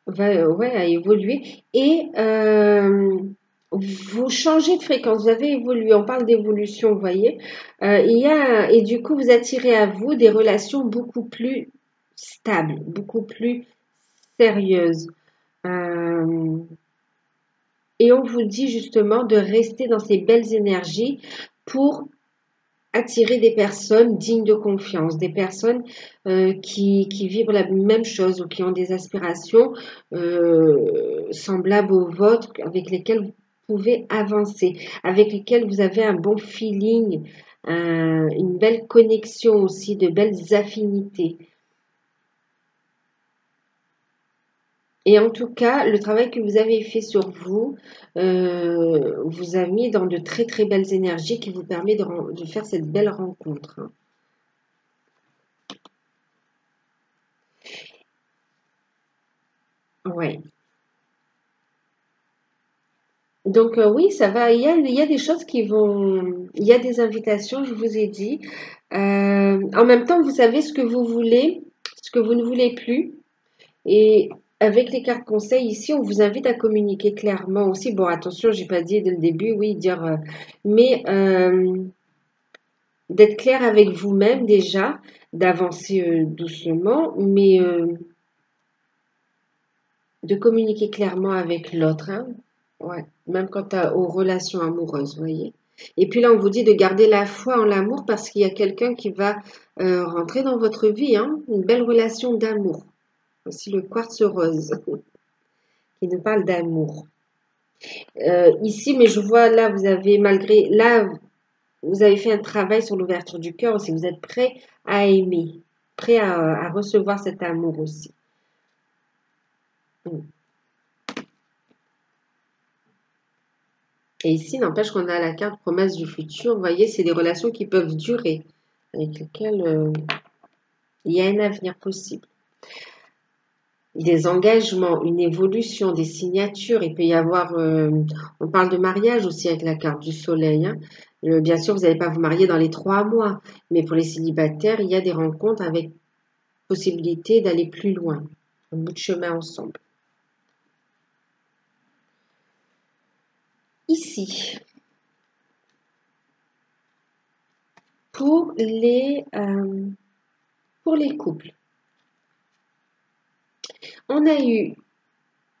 ouais, a évolué. Et vous changez de fréquence, vous avez évolué, on parle d'évolution, vous voyez. Et du coup, vous attirez à vous des relations beaucoup plus stables, beaucoup plus sérieuses. Euh, et on vous dit justement de rester dans ces belles énergies pour attirer des personnes dignes de confiance, des personnes qui vivent la même chose ou qui ont des aspirations semblables aux vôtres, avec lesquelles vous pouvez avancer, avec lesquelles vous avez un bon feeling, une belle connexion aussi, de belles affinités. Et en tout cas, le travail que vous avez fait sur vous vous a mis dans de très très belles énergies qui vous permet de faire cette belle rencontre, hein. Ouais. Donc oui, ça va. Il y a des choses qui vont. Il y a des invitations, je vous ai dit. En même temps, vous savez ce que vous voulez, ce que vous ne voulez plus. Et avec les cartes conseils ici, on vous invite à communiquer clairement aussi. Bon, attention, j'ai pas dit dès le début, oui, dire, mais d'être clair avec vous-même déjà, d'avancer doucement, mais de communiquer clairement avec l'autre, hein. Ouais, même aux relations amoureuses, vous voyez. Et puis là, on vous dit de garder la foi en l'amour parce qu'il y a quelqu'un qui va rentrer dans votre vie, hein, une belle relation d'amour. Aussi le quartz rose qui nous parle d'amour. Ici, mais je vois là, vous avez malgré, là, vous avez fait un travail sur l'ouverture du cœur aussi. Vous êtes prêt à aimer, prêt à recevoir cet amour aussi. Mm. Et ici, n'empêche qu'on a la carte promesse du futur. Vous voyez, c'est des relations qui peuvent durer, avec lesquelles il y a un avenir possible. Des engagements, une évolution, des signatures. Il peut y avoir, on parle de mariage aussi avec la carte du soleil, hein. Bien sûr, vous n'allez pas vous marier dans les 3 mois, mais pour les célibataires, il y a des rencontres avec possibilité d'aller plus loin, un bout de chemin ensemble. Ici, pour les couples, on a eu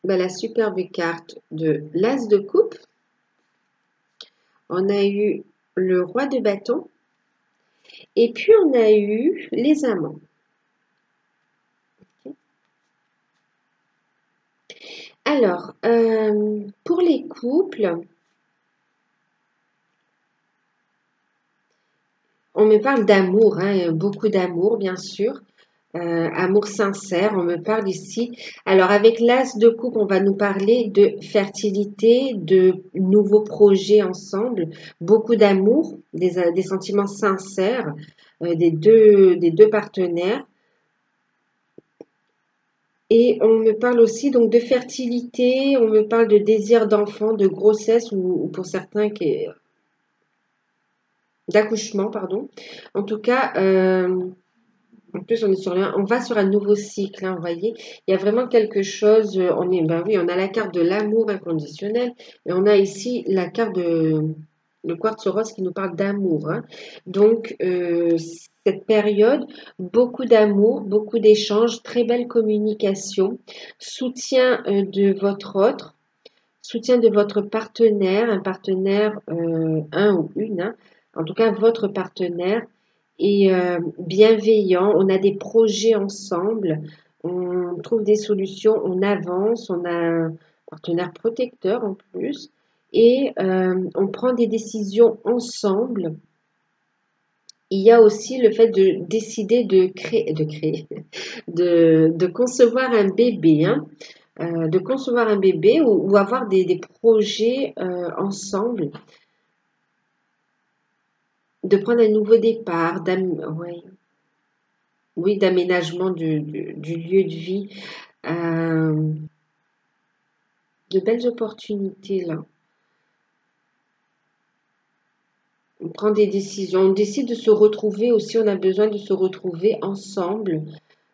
la superbe carte de l'As de coupe, on a eu le roi de bâton, et puis on a eu les amants. Alors, pour les couples, on me parle d'amour, hein, beaucoup d'amour, bien sûr. Amour sincère, on me parle ici. Alors, avec l'as de coupe, on va nous parler de fertilité, de nouveaux projets ensemble, beaucoup d'amour, des sentiments sincères des deux partenaires. Et on me parle aussi donc de fertilité, on me parle de désir d'enfant, de grossesse ou pour certains d'accouchement, pardon. En tout cas, en plus on est on va sur un nouveau cycle, hein, vous voyez. Il y a vraiment quelque chose. Ben oui, on a la carte de l'amour inconditionnel et on a ici la carte de le quartz rose qui nous parle d'amour, hein. Donc cette période, beaucoup d'amour, beaucoup d'échanges, très belle communication, soutien de votre autre. Soutien de votre partenaire, un partenaire, un ou une, hein, en tout cas votre partenaire est bienveillant, on a des projets ensemble, on trouve des solutions, on avance, on a un partenaire protecteur en plus et on prend des décisions ensemble. Il y a aussi le fait de décider de concevoir un bébé, hein, de concevoir un bébé ou avoir des projets ensemble. de prendre un nouveau départ, ouais, oui, d'aménagement du lieu de vie. Euh, de belles opportunités là. On prend des décisions, on décide de se retrouver aussi, on a besoin de se retrouver ensemble,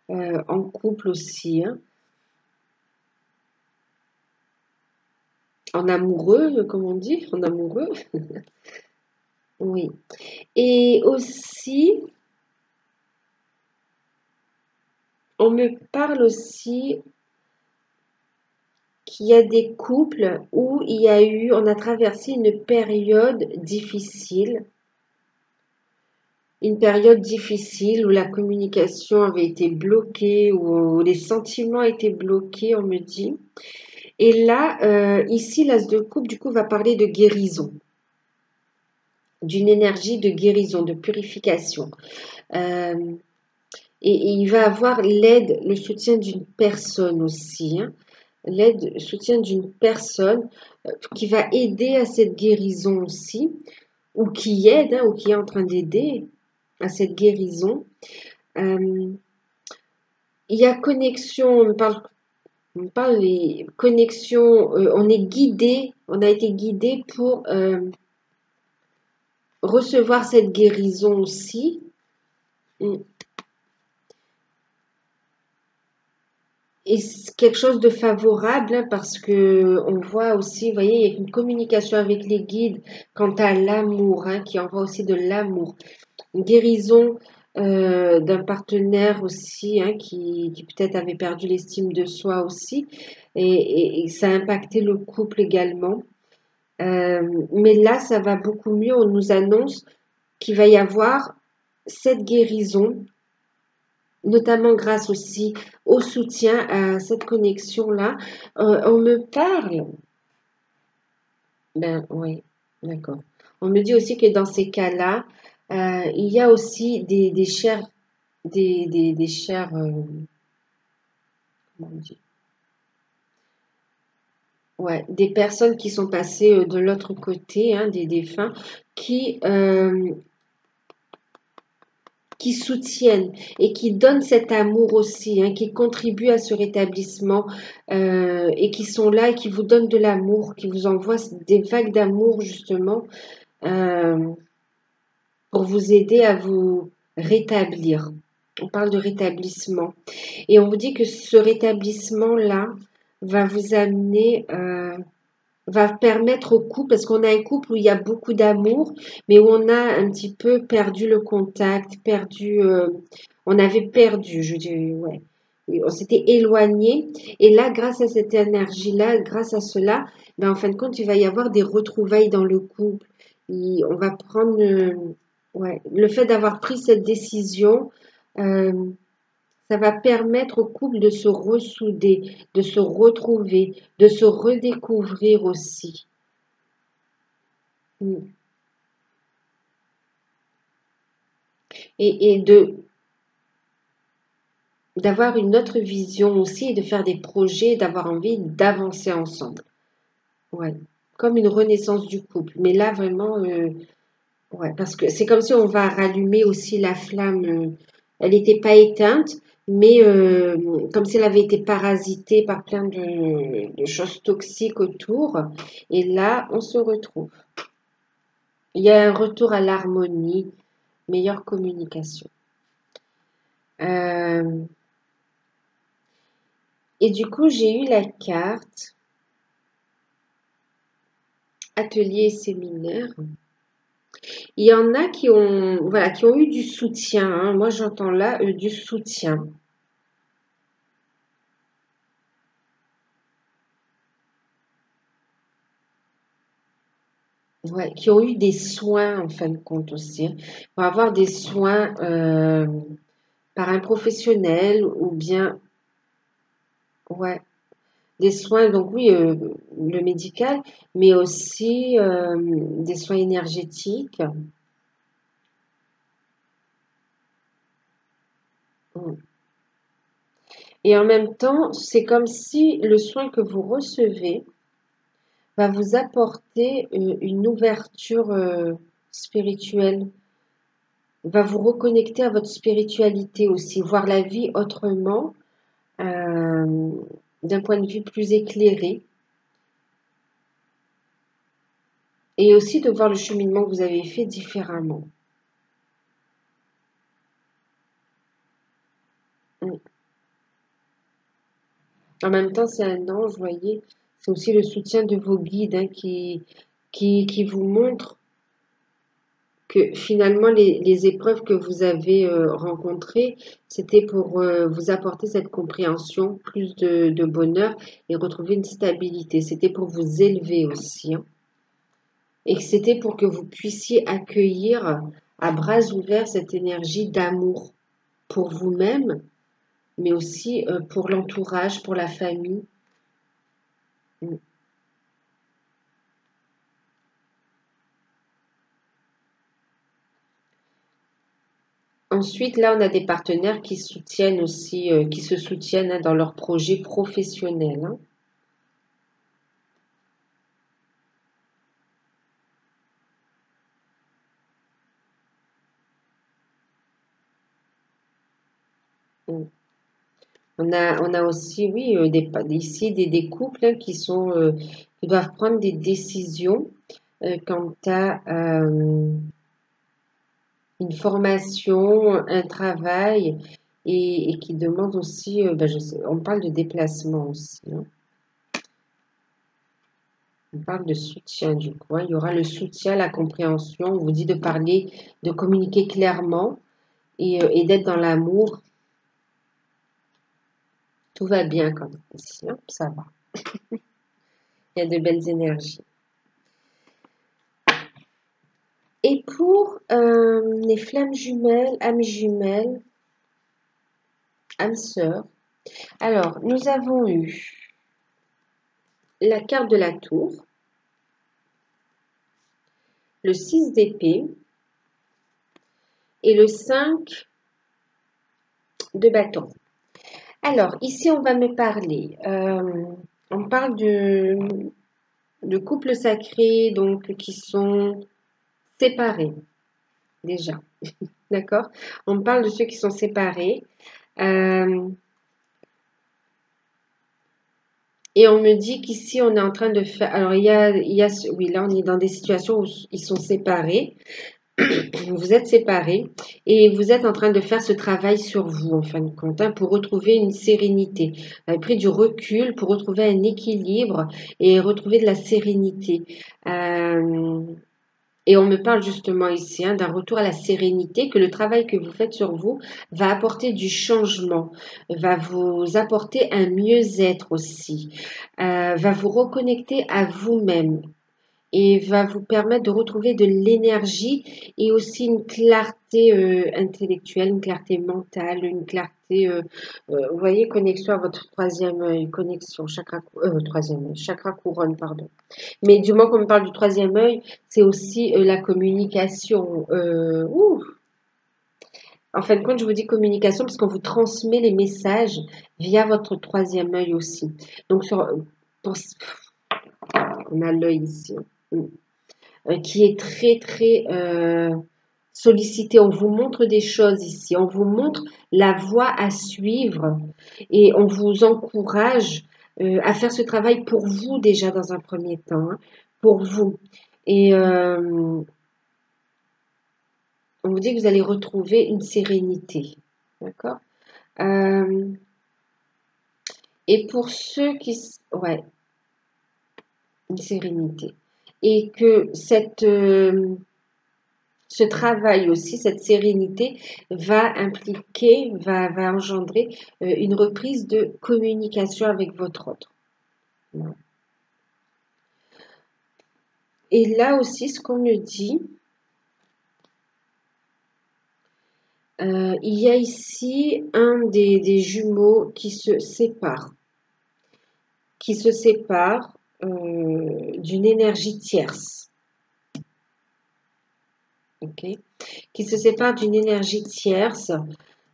en couple aussi, hein, en amoureux, comme on dit, en amoureux, oui. Et aussi, on me parle aussi qu'il y a des couples où on a traversé une période difficile où la communication avait été bloquée, où les sentiments étaient bloqués, on me dit. Et là, ici, l'as de coupe, du coup, va parler de guérison, d'une énergie de guérison, de purification. Euh, et il va avoir l'aide, le soutien d'une personne aussi, hein. L'aide, le soutien d'une personne qui va aider à cette guérison aussi, ou qui aide, hein, ou qui est en train d'aider à cette guérison. Euh, il y a connexion, on parle des connexions, on est guidé, on a été guidé pour recevoir cette guérison aussi. Mm. Et c'est quelque chose de favorable, hein, parce que on voit aussi, vous voyez, il y a une communication avec les guides quant à l'amour, hein, qui envoie aussi de l'amour. Une guérison d'un partenaire aussi, hein, qui peut-être avait perdu l'estime de soi aussi, et ça a impacté le couple également. Mais là, ça va beaucoup mieux. On nous annonce qu'il va y avoir cette guérison, notamment grâce aussi au soutien à cette connexion-là. On me parle, ben oui, d'accord. On me dit aussi que dans ces cas-là, il y a aussi des chers, des chers, comment on dit? Ouais, des personnes qui sont passées de l'autre côté, hein, des défunts, qui, euh, qui soutiennent et qui donnent cet amour aussi, hein, qui contribuent à ce rétablissement et qui sont là et qui vous donnent de l'amour, qui vous envoient des vagues d'amour justement euh, pour vous aider à vous rétablir. On parle de rétablissement. Et on vous dit que ce rétablissement-là va vous amener va permettre au couple, parce qu'on a un couple où il y a beaucoup d'amour, mais où on a un petit peu perdu le contact, on avait perdu, je dirais, ouais. Et on s'était éloigné. Et là, grâce à cette énergie-là, grâce à cela, ben, en fin de compte, il va y avoir des retrouvailles dans le couple. On va prendre, ouais, le fait d'avoir pris cette décision, euh, ça va permettre au couple de se ressouder, de se retrouver, de se redécouvrir aussi. Mm. Et d'avoir une autre vision aussi et de faire des projets, d'avoir envie d'avancer ensemble. Ouais. Comme une renaissance du couple. Mais là, vraiment, ouais, parce que c'est comme si on va rallumer aussi la flamme. Elle n'était pas éteinte, mais comme si elle avait été parasitée par plein de choses toxiques autour. Et là, on se retrouve. Il y a un retour à l'harmonie, meilleure communication. Euh, et du coup, j'ai eu la carte atelier et séminaire. Il y en a qui ont, voilà, qui ont eu du soutien, hein. Moi, j'entends là du soutien. Ouais, qui ont eu des soins en fin de compte aussi, hein. Pour avoir des soins par un professionnel ou bien, ouais, des soins, donc oui, le médical, mais aussi des soins énergétiques. Mm. Et en même temps, c'est comme si le soin que vous recevez va vous apporter une ouverture spirituelle. va vous reconnecter à votre spiritualité aussi, voir la vie autrement, d'un point de vue plus éclairé. Et aussi de voir le cheminement que vous avez fait différemment. Mm. En même temps, c'est un ange, vous voyez, c'est aussi le soutien de vos guides hein, qui vous montrent que finalement les épreuves que vous avez rencontrées, c'était pour vous apporter cette compréhension, plus de bonheur et retrouver une stabilité. C'était pour vous élever aussi. Hein. Et que c'était pour que vous puissiez accueillir à bras ouverts cette énergie d'amour pour vous-même, mais aussi pour l'entourage, pour la famille. Mm. Ensuite, là, on a des partenaires qui soutiennent aussi, qui se soutiennent hein, dans leurs projets professionnels. Hein. Mm. On a aussi, oui, ici des couples hein, qui doivent prendre des décisions quant à une formation, un travail et qui demandent aussi, ben, on parle de déplacement aussi. Hein. On parle de soutien du coup. Hein. Il y aura le soutien, la compréhension. On vous dit de parler, de communiquer clairement et d'être dans l'amour. Tout va bien quand même ici. Hein. Ça va. Il y a de belles énergies. Et pour les flammes jumelles, âmes sœurs, alors nous avons eu la carte de la tour, le 6 d'épée et le 5 de bâton. Alors, ici, on va me parler. On parle de couples sacrés, donc qui sont séparés, déjà. D'accord? On parle de ceux qui sont séparés. Et on me dit qu'ici, on est en train de faire. Alors, oui, là, on est dans des situations où ils sont séparés. Vous êtes séparés et vous êtes en train de faire ce travail sur vous, en fin de compte, hein, pour retrouver une sérénité. Vous avez pris du recul pour retrouver un équilibre et retrouver de la sérénité. Euh, et on me parle justement ici hein, d'un retour à la sérénité, que le travail que vous faites sur vous va apporter du changement, va vous apporter un mieux-être aussi, va vous reconnecter à vous-même et va vous permettre de retrouver de l'énergie et aussi une clarté intellectuelle, une clarté mentale, une clarté, vous voyez, connexion à votre troisième œil, connexion, troisième œil, chakra couronne, pardon. Mais du moment qu'on me parle du troisième œil, c'est aussi la communication. En fin de compte, je vous dis communication parce qu'on vous transmet les messages via votre troisième œil aussi. Donc, pour, on a l'œil ici. Qui est très très sollicité. On vous montre des choses ici, on vous montre la voie à suivre et on vous encourage à faire ce travail pour vous déjà dans un premier temps, hein, pour vous. Et on vous dit que vous allez retrouver une sérénité, d'accord. Euh, et pour ceux qui... Ouais, une sérénité. Et que ce travail aussi, cette sérénité va impliquer, va engendrer une reprise de communication avec votre autre. Voilà. Et là aussi, ce qu'on me dit, il y a ici un des jumeaux qui se sépare, d'une énergie tierce. Okay, qui se sépare d'une énergie tierce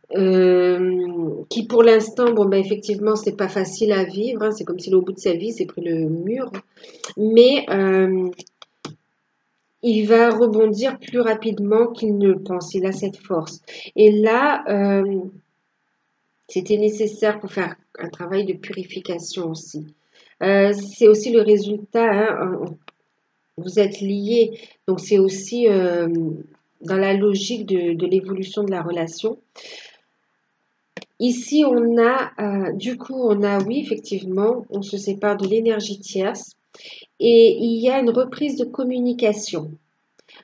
qui pour l'instant, bon ben effectivement, c'est pas facile à vivre, hein, c'est comme s'il est au bout de sa vie, c'est pris le mur, mais il va rebondir plus rapidement qu'il ne le pense. Il a cette force. Et là, c'était nécessaire pour faire un travail de purification aussi. C'est aussi le résultat, hein, vous êtes liés, donc c'est aussi dans la logique de l'évolution de la relation. Ici, on a, du coup, on a, oui, effectivement, on se sépare de l'énergie tierce et il y a une reprise de communication.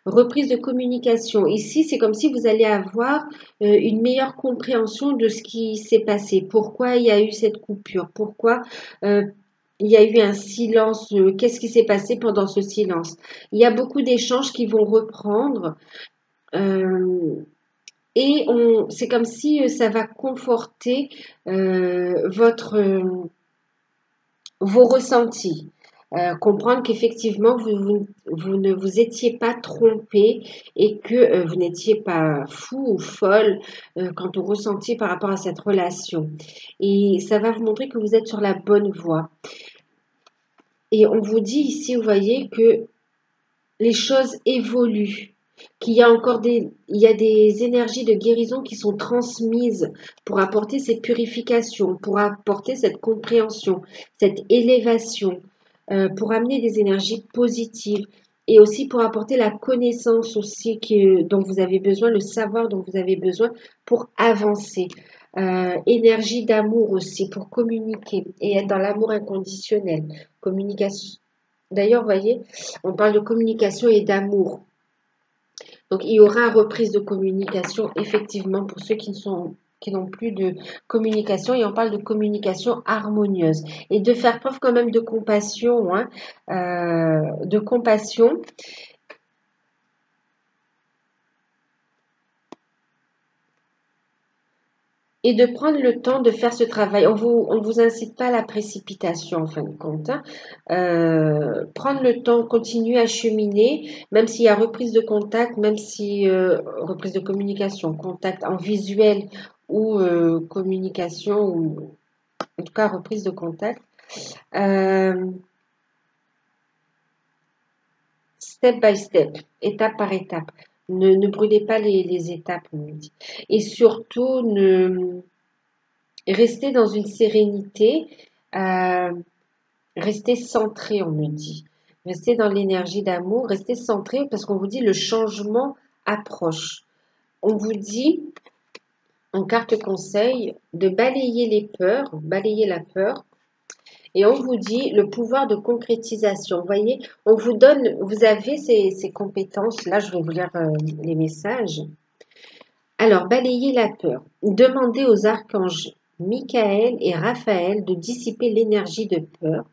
Reprise de communication. Ici, c'est comme si vous allez avoir une meilleure compréhension de ce qui s'est passé. Pourquoi il y a eu cette coupure? Pourquoi il y a eu un silence? Qu'est-ce qui s'est passé pendant ce silence? Il y a beaucoup d'échanges qui vont reprendre. Et c'est comme si ça va conforter vos ressentis. Comprendre qu'effectivement, vous ne vous étiez pas trompé et que vous n'étiez pas fou ou folle quant au ressenti par rapport à cette relation. Et ça va vous montrer que vous êtes sur la bonne voie. Et on vous dit ici, vous voyez, que les choses évoluent, qu'il y a encore il y a des énergies de guérison qui sont transmises pour apporter cette purification, pour apporter cette compréhension, cette élévation, pour amener des énergies positives et aussi pour apporter la connaissance aussi dont vous avez besoin, le savoir dont vous avez besoin pour avancer. Énergie d'amour aussi pour communiquer et être dans l'amour inconditionnel. Communication. D'ailleurs, vous voyez, on parle de communication et d'amour. Donc, il y aura une reprise de communication, effectivement, pour ceux qui n'ont plus de communication. Et on parle de communication harmonieuse. Et de faire preuve quand même de compassion, hein, de compassion. Et de prendre le temps de faire ce travail. On vous incite pas à la précipitation en fin de compte, hein. Prendre le temps, continuer à cheminer, même s'il y a reprise de contact, même si reprise de communication, contact en visuel ou communication ou en tout cas reprise de contact. Step by step, étape par étape. Ne brûlez pas les étapes, on me dit. Et surtout, restez dans une sérénité, restez centré, on me dit. Restez dans l'énergie d'amour, restez centré parce qu'on vous dit le changement approche. On vous dit, en carte conseil, de balayer les peurs, balayer la peur. Et on vous dit le pouvoir de concrétisation. Vous voyez, on vous donne, vous avez ces compétences. Là, je vais vous lire les messages. Alors, balayez la peur. Demandez aux archanges Michael et Raphaël de dissiper l'énergie de peur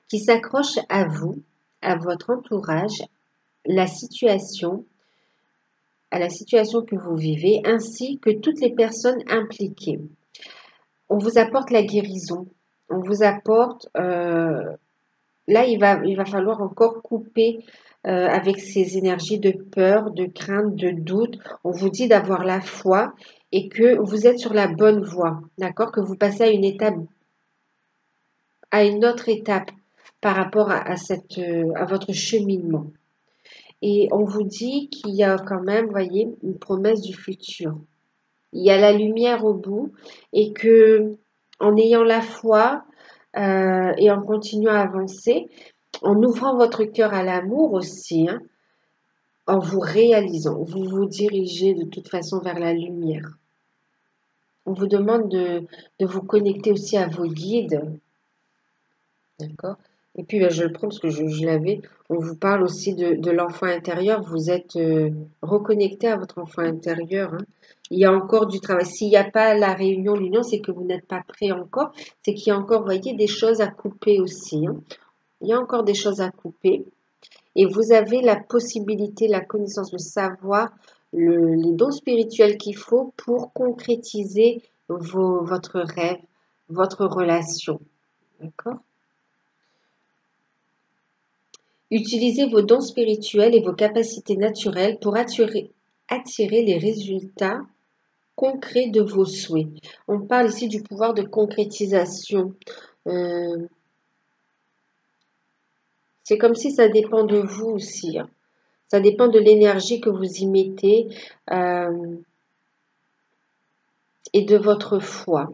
qui s'accroche à vous, à votre entourage, la situation, à la situation que vous vivez, ainsi que toutes les personnes impliquées. On vous apporte la guérison. On vous apporte, là, il va falloir encore couper avec ces énergies de peur, de crainte, de doute. On vous dit d'avoir la foi et que vous êtes sur la bonne voie, d'accord? Que vous passez à une autre étape par rapport à votre cheminement. Et on vous dit qu'il y a quand même, voyez, une promesse du futur. Il y a la lumière au bout et que en ayant la foi et en continuant à avancer, en ouvrant votre cœur à l'amour aussi, hein, en vous réalisant, vous vous dirigez de toute façon vers la lumière. On vous demande de vous connecter aussi à vos guides, d'accord? Et puis, je le prends parce que je l'avais. On vous parle aussi de l'enfant intérieur. Vous êtes reconnecté à votre enfant intérieur, hein. Il y a encore du travail. S'il n'y a pas la réunion, l'union, c'est que vous n'êtes pas prêt encore. C'est qu'il y a encore, vous voyez, des choses à couper aussi, hein. Il y a encore des choses à couper. Et vous avez la possibilité, la connaissance, le savoir, les dons spirituels qu'il faut pour concrétiser votre rêve, votre relation. D'accord? Utilisez vos dons spirituels et vos capacités naturelles pour attirer les résultats concrets de vos souhaits. On parle ici du pouvoir de concrétisation. C'est comme si ça dépend de vous aussi, hein. Ça dépend de l'énergie que vous y mettez et de votre foi.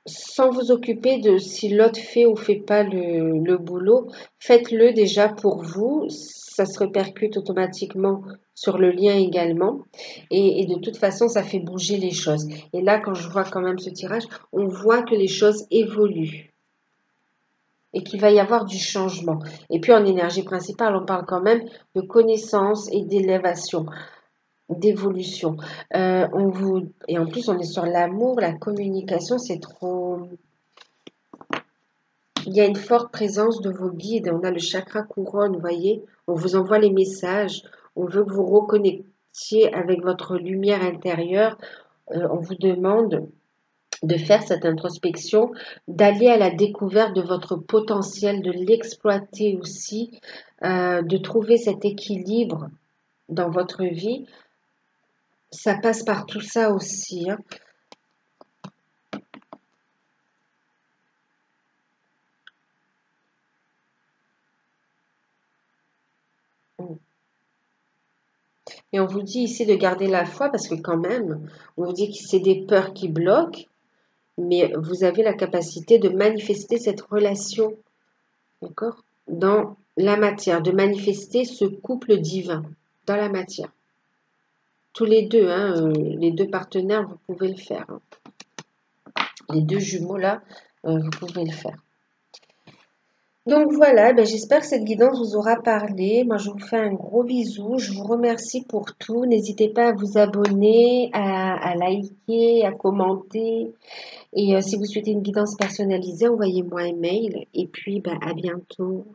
Sans vous occuper de si l'autre fait ou fait pas le boulot, faites-le déjà pour vous. Ça se répercute automatiquement sur le lien également. Et de toute façon, ça fait bouger les choses. Et là, quand je vois quand même ce tirage, on voit que les choses évoluent et qu'il va y avoir du changement. Et puis en énergie principale, on parle quand même de connaissance et d'élévation, d'évolution. Et en plus, on est sur l'amour, la communication, c'est trop... Il y a une forte présence de vos guides. On a le chakra couronne, vous voyez. On vous envoie les messages. On veut que vous reconnectiez avec votre lumière intérieure. On vous demande de faire cette introspection, d'aller à la découverte de votre potentiel, de l'exploiter aussi, de trouver cet équilibre dans votre vie. Ça passe par tout ça aussi, hein. Et on vous dit ici de garder la foi parce que quand même, on vous dit que c'est des peurs qui bloquent, mais vous avez la capacité de manifester cette relation, d'accord, dans la matière, de manifester ce couple divin dans la matière. Tous les deux, hein, les deux partenaires, vous pouvez le faire, hein. Les deux jumeaux là, vous pouvez le faire. Donc voilà, ben j'espère que cette guidance vous aura parlé. Moi, je vous fais un gros bisou. Je vous remercie pour tout. N'hésitez pas à vous abonner, à liker, à commenter. Et si vous souhaitez une guidance personnalisée, envoyez-moi un mail. Et puis, ben, à bientôt.